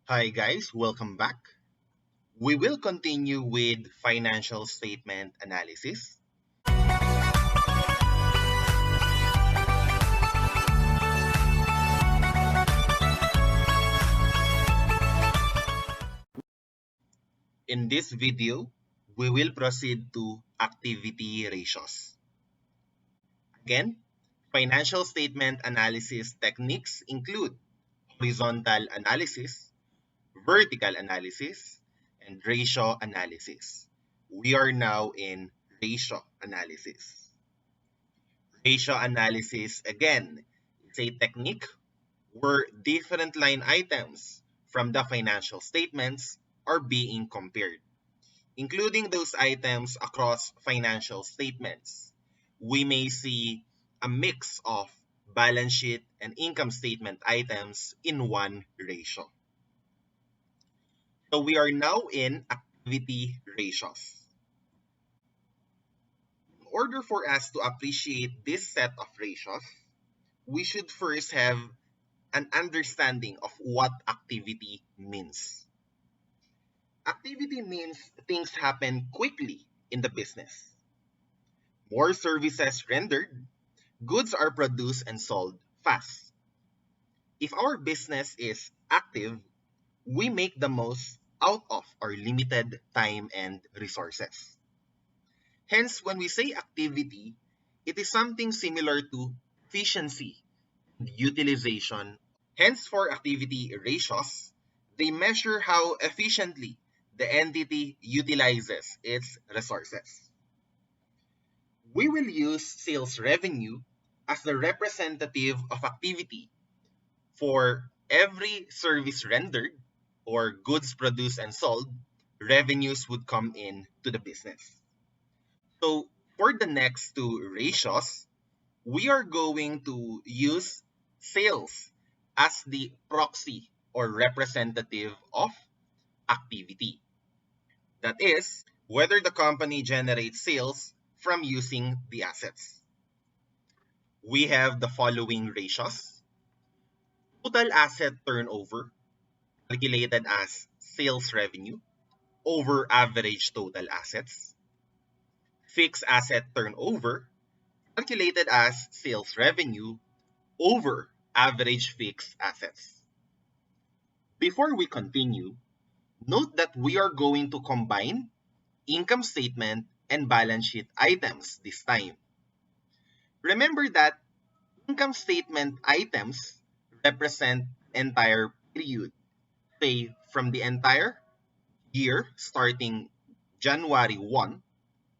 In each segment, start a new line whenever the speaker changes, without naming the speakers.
Hi guys, welcome back. We will continue with financial statement analysis. In this video, we will proceed to activity ratios. Again, financial statement analysis techniques include horizontal analysis, vertical analysis, and ratio analysis. We are now in ratio analysis. Ratio analysis, again, is a technique where different line items from the financial statements are being compared, including those items across financial statements. We may see a mix of balance sheet and income statement items in one ratio. So we are now in activity ratios. In order for us to appreciate this set of ratios, we should first have an understanding of what activity means. Activity means things happen quickly in the business. More services rendered, goods are produced and sold fast. If our business is active, we make the most out of our limited time and resources. Hence, when we say activity, it is something similar to efficiency and utilization. Hence, for activity ratios, they measure how efficiently the entity utilizes its resources. We will use sales revenue as the representative of activity. For every service rendered or goods produced and sold, revenues would come in to the business. So for the next two ratios, we are going to use sales as the proxy or representative of activity. That is, whether the company generates sales from using the assets. We have the following ratios. Total asset turnover, calculated as sales revenue over average total assets. Fixed asset turnover, calculated as sales revenue over average fixed assets. Before we continue, note that we are going to combine income statement and balance sheet items this time. Remember that income statement items represent entire period, say from the entire year starting January 1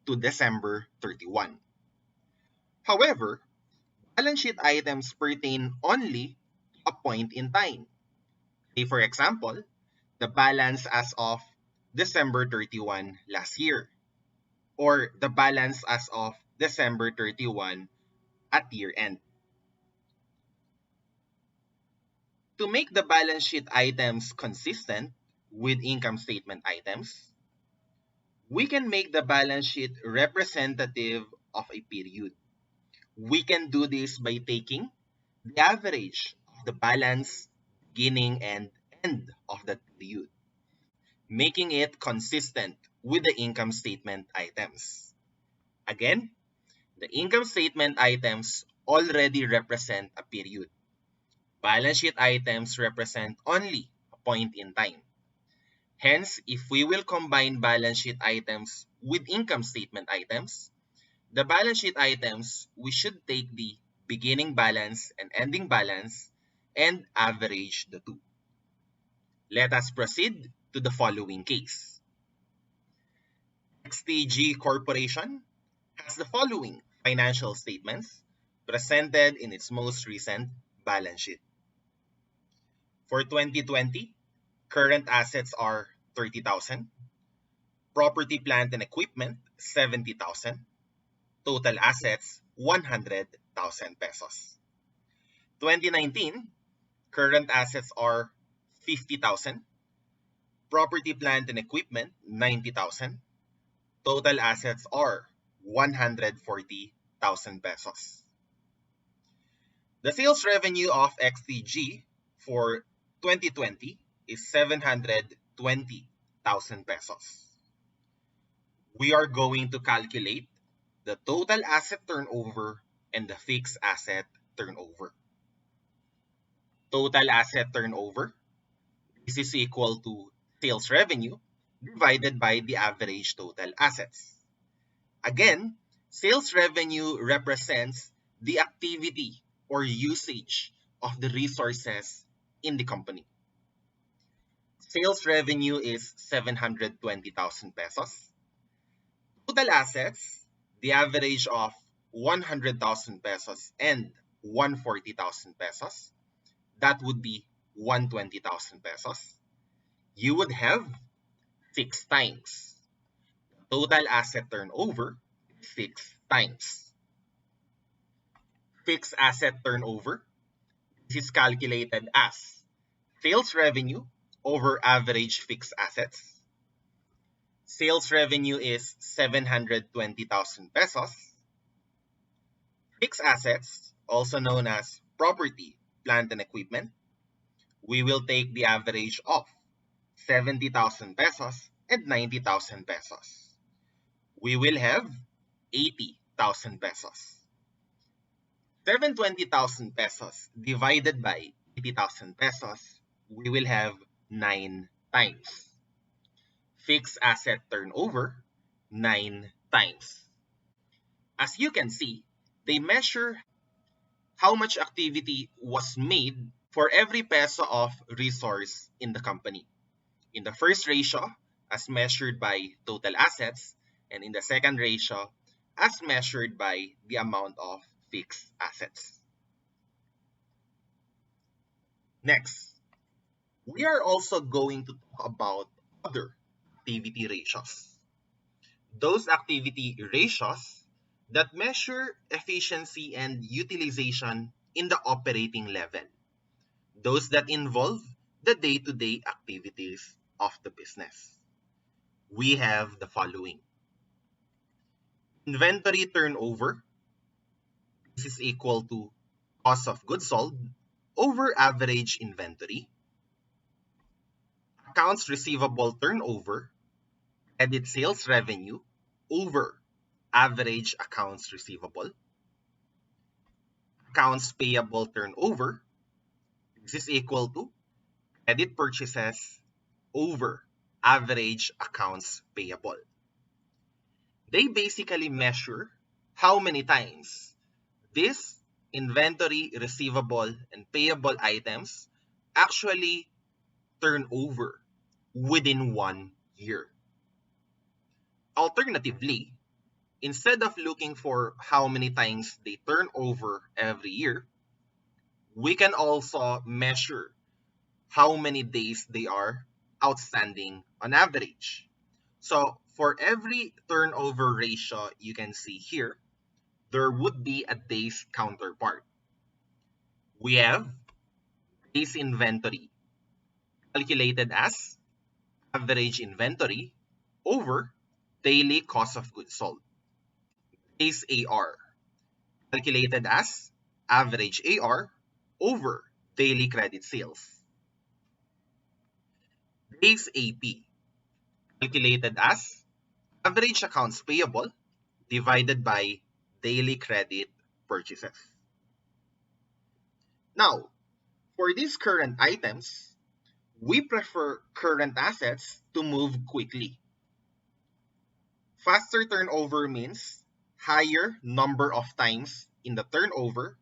to December 31. However, balance sheet items pertain only to a point in time. Say for example, the balance as of December 31 last year, or the balance as of December 31 at year end. To make the balance sheet items consistent with income statement items, we can make the balance sheet representative of a period. We can do this by taking the average of the balance beginning and end of the period, making it consistent with the income statement items. Again, the income statement items already represent a period. Balance sheet items represent only a point in time. Hence, if we will combine balance sheet items with income statement items, the balance sheet items, we should take the beginning balance and ending balance and average the two. Let us proceed to the following case. XTG Corporation has the following financial statements presented in its most recent balance sheet. For 2020, current assets are 30,000, property, plant, and equipment 70,000, total assets 100,000 pesos. 2019, current assets are 50,000, property, plant, and equipment 90,000, total assets are 140,000 pesos. The sales revenue of XTG for 2020 is 720,000 pesos. We are going to calculate the total asset turnover and the fixed asset turnover. Total asset turnover, this is equal to sales revenue divided by the average total assets. Again, sales revenue represents the activity or usage of the resources in the company. Sales revenue is 720,000 pesos. Total assets, the average of 100,000 pesos and 140,000 pesos, that would be 120,000 pesos. You would have 6 times. Total asset turnover, 6 times. Fixed asset turnover, this is calculated as sales revenue over average fixed assets. Sales revenue is 720,000 pesos. Fixed assets, also known as property, plant, and equipment, we will take the average of 70,000 pesos and 90,000 pesos. We will have 80,000 pesos. 720,000 pesos divided by 80,000 pesos, we will have 9 times. Fixed asset turnover, 9 times. As you can see, they measure how much activity was made for every peso of resource in the company. In the first ratio, as measured by total assets, and in the second ratio, as measured by the amount of fixed assets. Next, we are also going to talk about other activity ratios. Those activity ratios that measure efficiency and utilization in the operating level. Those that involve the day-to-day activities of the business. We have the following. Inventory turnover. This is equal to cost of goods sold over average inventory. Accounts receivable turnover. Credit sales revenue over average accounts receivable. Accounts payable turnover. This is equal to credit purchases over average accounts payable. They basically measure how many times this inventory, receivable, and payable items actually turn over within 1 year. Alternatively, instead of looking for how many times they turn over every year, we can also measure how many days they are outstanding on average. So for every turnover ratio you can see here, there would be a days counterpart. We have days inventory, calculated as average inventory over daily cost of goods sold. Days AR, calculated as average AR over daily credit sales. Days AP, calculated as average accounts payable divided by daily credit purchases. Now, for these current items, we prefer current assets to move quickly. Faster turnover means higher number of times in the turnover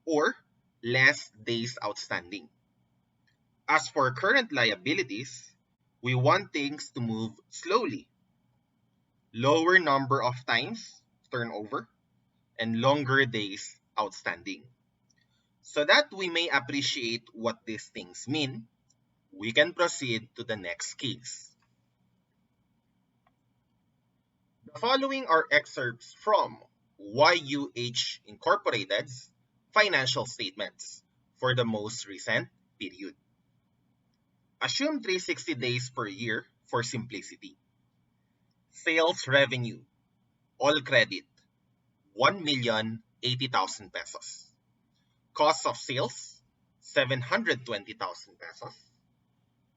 or less days outstanding. As for current liabilities, we want things to move slowly. Lower number of times turnover and longer days outstanding. So that we may appreciate what these things mean, we can proceed to the next case. The following are excerpts from YUH Incorporated's financial statements for the most recent period. Assume 360 days per year for simplicity. Sales revenue, all credit, 1,080,000 pesos. Cost of sales, 720,000 pesos.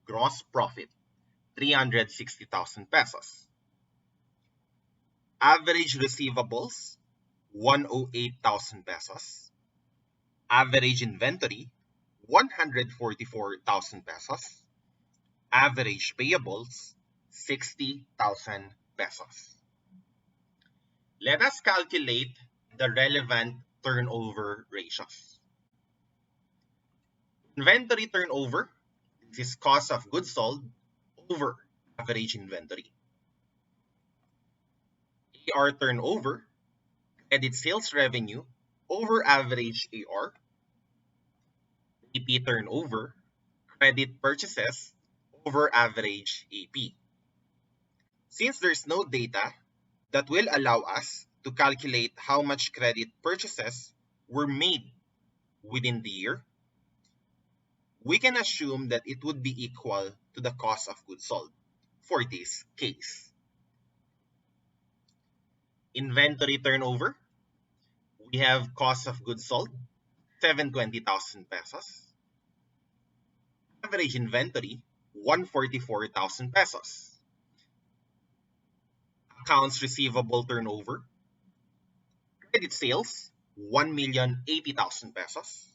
Gross profit, 360,000 pesos. Average receivables, 108,000 pesos. Average inventory, 144,000 pesos. Average payables, 60,000 pesos. Let us calculate the relevant turnover ratios. Inventory turnover, this is cost of goods sold over average inventory. AR turnover, credit sales revenue over average AR. AP turnover, credit purchases over average AP. Since there's no data that will allow us to calculate how much credit purchases were made within the year, we can assume that it would be equal to the cost of goods sold for this case. Inventory turnover, we have cost of goods sold, 720,000 pesos. Average inventory, 144,000 pesos. Accounts receivable turnover, credit sales, 1,080,000 pesos.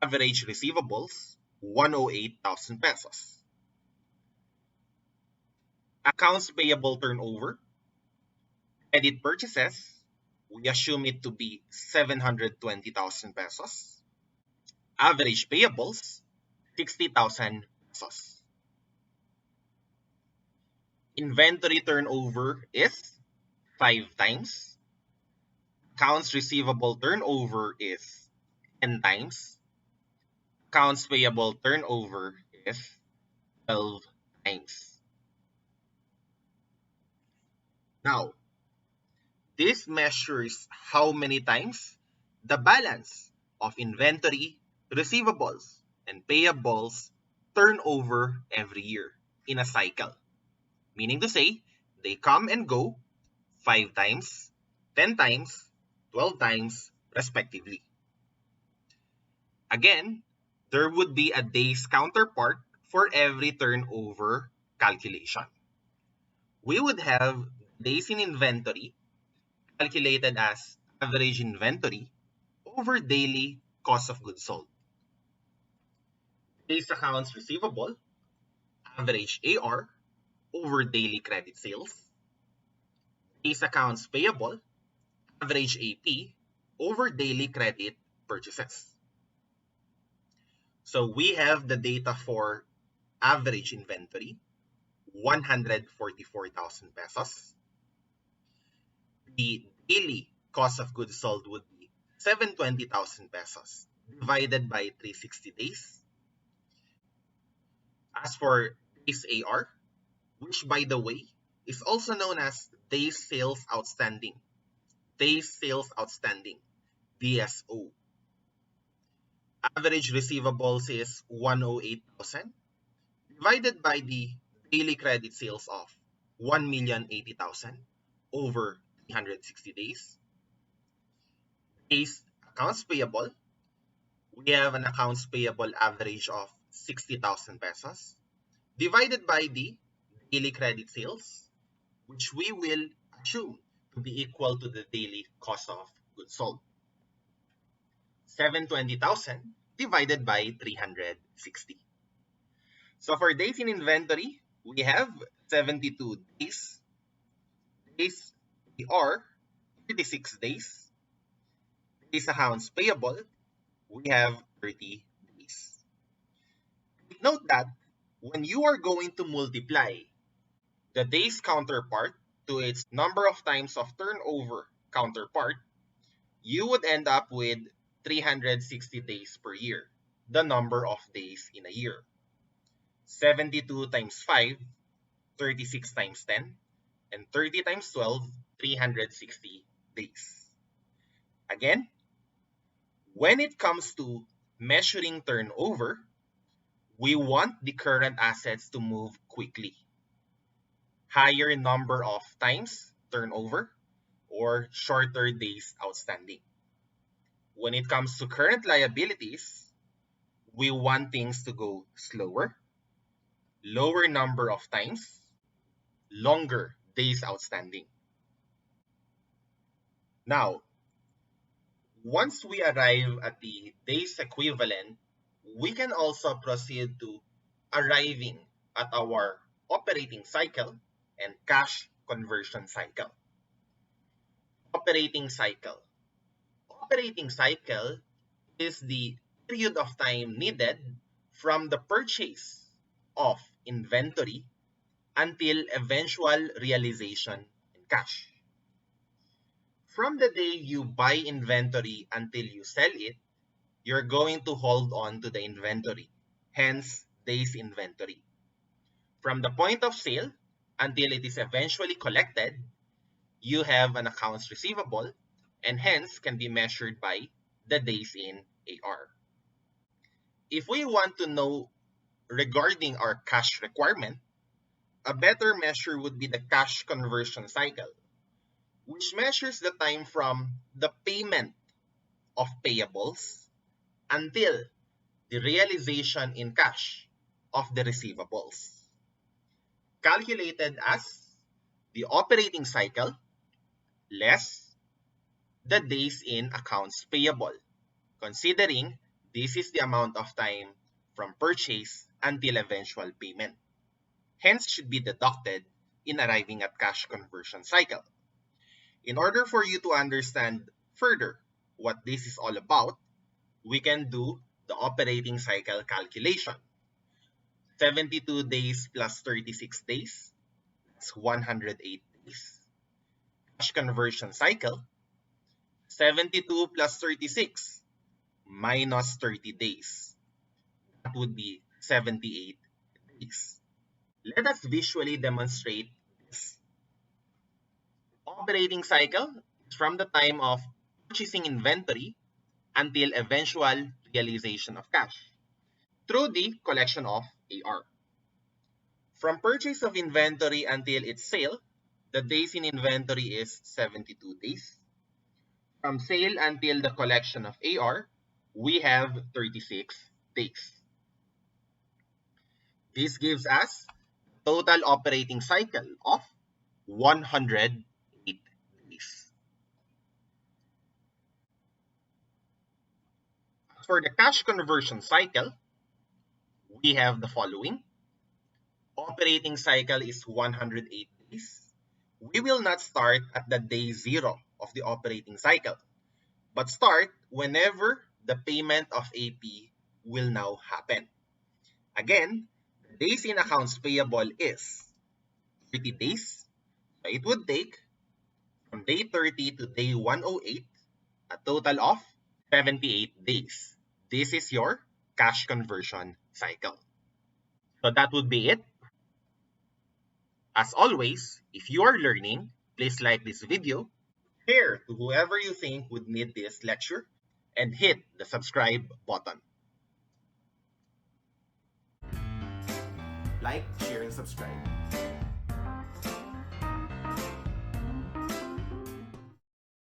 Average receivables, 108,000 pesos. Accounts payable turnover, credit purchases, we assume it to be 720,000 pesos. Average payables, 60,000 pesos. Inventory turnover is 5 times. Accounts receivable turnover is 10 times. Accounts payable turnover is 12 times. Now, this measures how many times the balance of inventory, receivables, and payables turn over every year in a cycle. Meaning to say, they come and go 5 times, 10 times, 12 times, respectively. Again, there would be a day's counterpart for every turnover calculation. We would have days in inventory calculated as average inventory over daily cost of goods sold. Days accounts receivable, average AR over daily credit sales. Days accounts payable, average AP over daily credit purchases. So we have the data for average inventory, 144,000 pesos. The daily cost of goods sold would be 720,000 pesos divided by 360 days. As for days AR, which by the way is also known as days sales outstanding, DSO. Average receivables is 108,000 divided by the daily credit sales of 1,080,000 over 360 days. Days accounts payable, we have an accounts payable average of 60,000 pesos divided by the daily credit sales, which we will assume to be equal to the daily cost of goods sold. 720,000 divided by 360. So for days in inventory, we have 72 days. Days AR, 36 days. Days accounts payable, we have 30 days. Note that when you are going to multiply the days counterpart to its number of times of turnover counterpart, you would end up with 360 days per year, the number of days in a year. 72 times 5, 36 times 10, and 30 times 12, 360 days. Again, when it comes to measuring turnover, we want the current assets to move quickly. Higher number of times turnover or shorter days outstanding. When it comes to current liabilities, We want things to go slower, lower number of times, longer days outstanding. Now, once we arrive at the days equivalent, we can also proceed to arriving at our operating cycle and cash conversion cycle. Operating cycle. Operating cycle is the period of time needed from the purchase of inventory until eventual realization in cash. From the day you buy inventory until you sell it, you're going to hold on to the inventory, hence days inventory. From the point of sale until it is eventually collected, you have an accounts receivable and hence can be measured by the days in AR. If we want to know regarding our cash requirement, a better measure would be the cash conversion cycle, which measures the time from the payment of payables until the realization in cash of the receivables, calculated as the operating cycle less the days in accounts payable, considering this is the amount of time from purchase until eventual payment. Hence should be deducted in arriving at cash conversion cycle. In order for you to understand further what this is all about, we can do the operating cycle calculation. 72 days plus 36 days, that's 108 days. Cash conversion cycle, 72 plus 36 minus 30 days. That would be 78 days. Let us visually demonstrate this. Operating cycle is from the time of purchasing inventory until eventual realization of cash through the collection of AR. From purchase of inventory until its sale, the days in inventory is 72 days. From sale until the collection of AR, we have 36 days. This gives us total operating cycle of 108 days. For the cash conversion cycle, we have the following. Operating cycle is 108 days. We will not start at the day 0 of the operating cycle, but start whenever the payment of AP will now happen. Again, the days in accounts payable is 30 days. So it would take from day 30 to day 108 a total of 78 days. This is your cash conversion cycle. So that would be it. As always, if you are learning, please like this video, share to whoever you think would need this lecture, and hit the subscribe button.
Like, share, and subscribe.